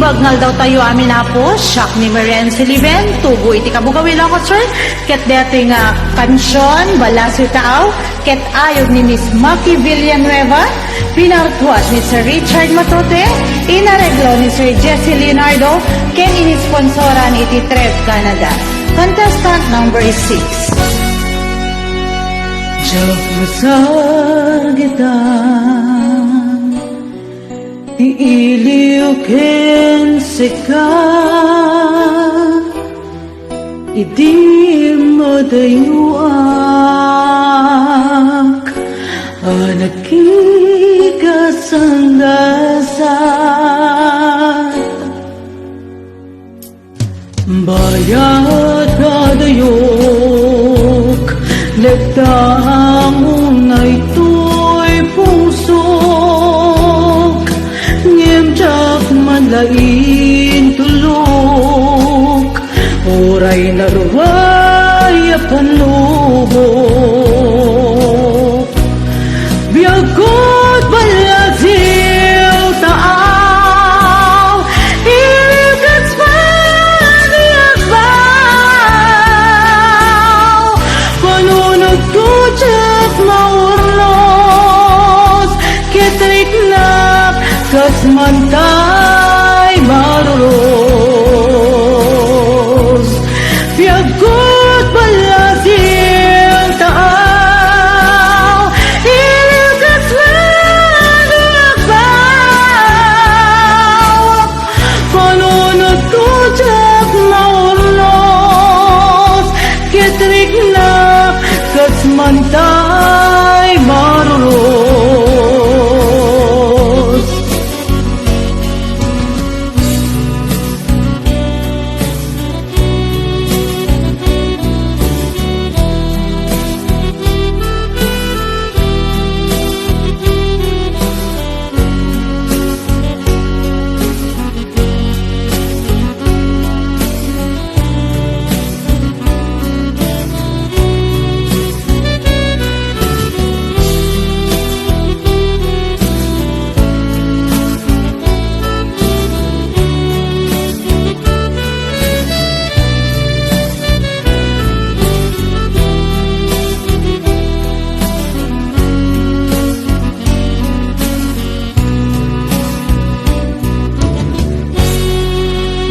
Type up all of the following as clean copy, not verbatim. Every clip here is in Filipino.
bagnal daw tayo amin apo, siyak ni Marian Soliven, tubo iti kabugawin ako sir, ket dating kansyon, balasyo taaw, ket ayog ni Miss Mackey Villanueva, pinartuas ni Sir Richard Matote, inareglo ni Sir Jesse Leonardo, ken inisponsoran iti Trev Canada. Contestant number 6. Diyak masagitan, iiliw ken seka, idi madayuak, anakikasanggasan. Bayat kadayok, letang na ito'y pusok, ngimjak manlain tulok, oray na ruway panlubok. Biyagot balazil taaw, iligats paniyagbaw, panunod kutsak maurlos, kitriknap kasmantay marulos. Biyagot balazil taaw, iligats maniyagbaw, panunod kutsak maurlos, kitriknap kasmantay marulos.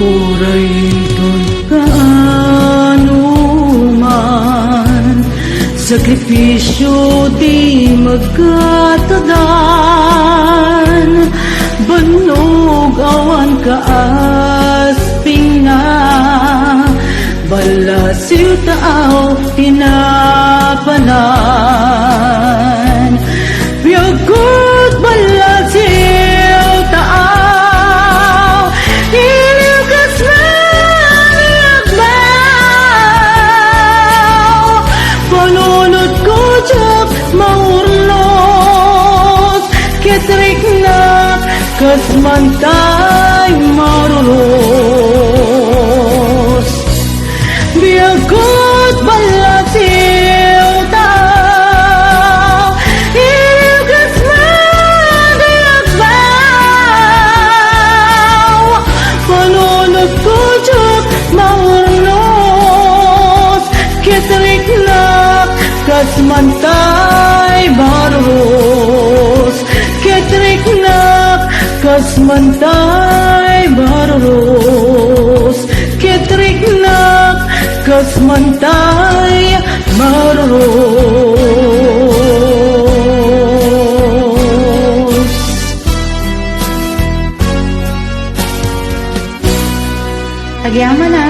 Oray doon kaano man, sakripisyo di magkatadan, banog awan kaasping na, balasiw taaw tinapanan. Biyagot balasiw taaw, iligats maniyagbaw, panunod kutsak maurlos, kitriknap kasmantay marulos. Biyagot balasiw taaw, iligats maniyagbaw, panunod kutsak maurlos, kitriknap kasmantay marulos, kitriknap kasmantay marulos, kitriknap kasmantay marulos. Agyaman na.